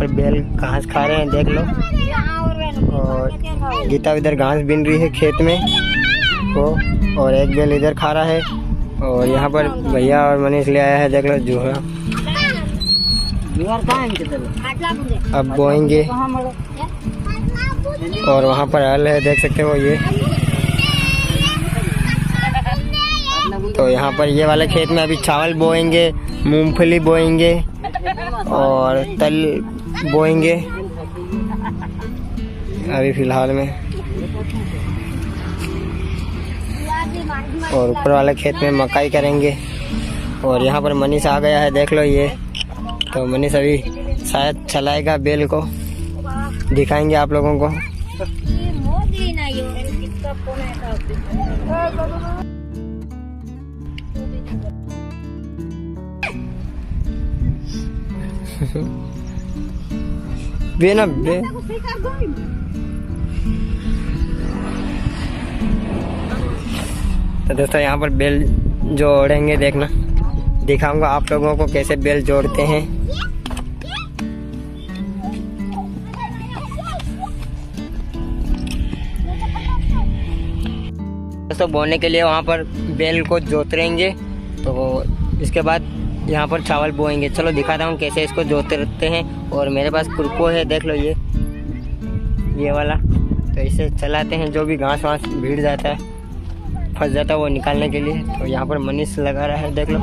पर बैल घास खा रहे हैं, देख लो। और गीता इधर घास बीन रही है खेत में वो, और एक बैल इधर खा रहा है। और यहाँ पर भैया और मनीष ले आया है, देख लो जुआ। अब बोएंगे और वहाँ पर हल है, देख सकते हो ये। तो यहाँ पर ये वाले खेत में अभी चावल बोएंगे, मूंगफली बोएंगे और तल बोएंगे अभी फिलहाल में। और ऊपर वाले खेत में मकाई करेंगे। और यहाँ पर मनीष आ गया है, देख लो ये। तो मनीष अभी शायद चलाएगा बैल को, दिखाएंगे आप लोगों को। बे ना बे। तो दोस्तों यहाँ पर बैल जोड़ेंगे, देखना दिखाऊंगा आप लोगों को कैसे बैल जोड़ते हैं। दोस्तों बोने के लिए वहाँ पर बैल को जोतेंगे, तो इसके बाद यहाँ पर चावल बोएंगे। चलो दिखाता हूँ कैसे इसको जोतते हैं। और मेरे पास खुरपो है, देख लो ये वाला। तो इसे चलाते हैं, जो भी घास वास भीड़ जाता है, फंस जाता है, वो निकालने के लिए। तो यहाँ पर मनीष लगा रहा है, देख लो।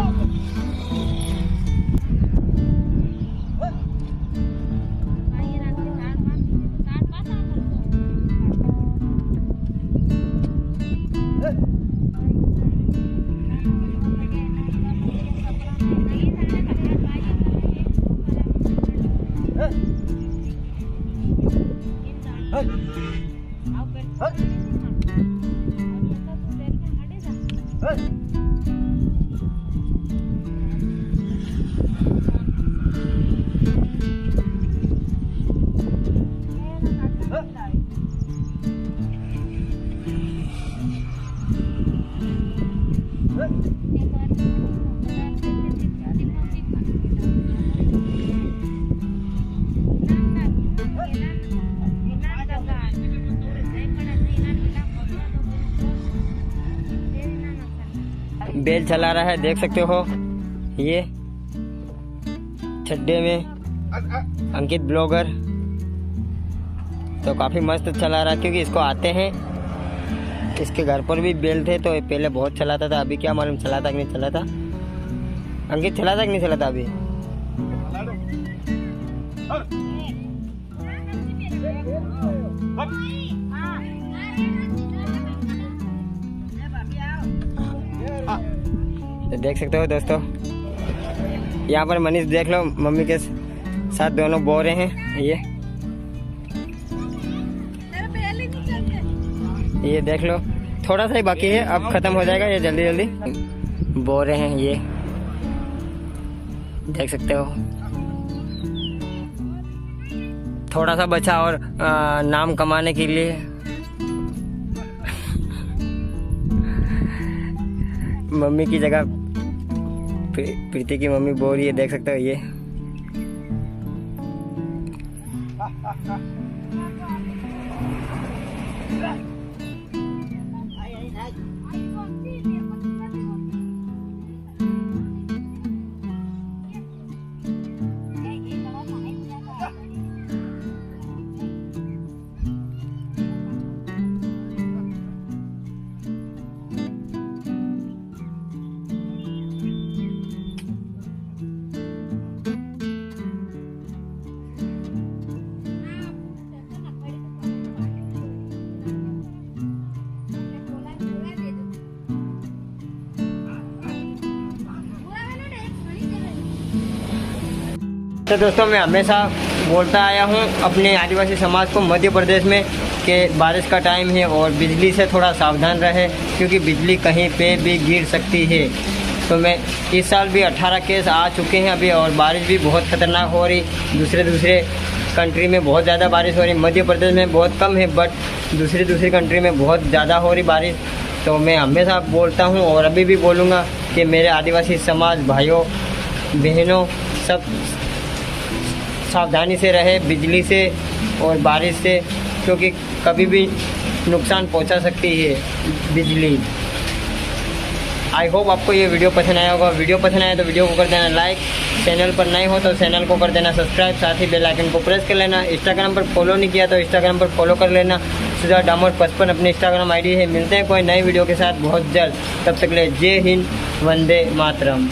बैल चला रहा है, देख सकते हो ये छड्डे में अंकित ब्लॉगर। तो काफ़ी मस्त चला रहा है, क्योंकि इसको आते हैं। इसके घर पर भी बैल थे, तो पहले बहुत चलाता था, अभी क्या मालूम चलाता कि नहीं चलाता। अंकित चलाता कि नहीं चलाता अभी? तो देख सकते हो दोस्तों, यहाँ पर मनीष देख लो मम्मी के साथ दोनों बो रहे हैं। ये देख लो, थोड़ा सा ही बाकी है, अब खत्म हो जाएगा ये जल्दी जल्दी। बो रहे हैं ये, देख सकते हो। थोड़ा सा बचा और नाम कमाने के लिए। मम्मी की जगह प्रीति की मम्मी बो रही है, देख सकते हो ये। तो दोस्तों मैं हमेशा बोलता आया हूँ अपने आदिवासी समाज को मध्य प्रदेश में कि बारिश का टाइम है और बिजली से थोड़ा सावधान रहे, क्योंकि बिजली कहीं पे भी गिर सकती है। तो मैं इस साल भी 18 केस आ चुके हैं अभी, और बारिश भी बहुत ख़तरनाक हो रही। दूसरे कंट्री में बहुत ज़्यादा बारिश हो रही, मध्य प्रदेश में बहुत कम है, बट दूसरी कंट्री में बहुत ज़्यादा हो रही बारिश। तो मैं हमेशा बोलता हूँ और अभी भी बोलूँगा कि मेरे आदिवासी समाज भाइयों बहनों सब सावधानी से रहे बिजली से और बारिश से, क्योंकि कभी भी नुकसान पहुंचा सकती है बिजली। आई होप आपको ये वीडियो पसंद आया होगा। वीडियो पसंद आया तो वीडियो को कर देना लाइक, चैनल पर नए हो तो चैनल को कर देना सब्सक्राइब, साथ ही बेल आइकन को प्रेस कर लेना। इंस्टाग्राम पर फॉलो नहीं किया तो इंस्टाग्राम पर फॉलो कर लेना। सुधा डामोर 55 अपनी इंस्टाग्राम आईडी है। मिलते हैं कोई नई वीडियो के साथ बहुत जल्द, तब तक के लिए जय हिंद, वंदे मातरम।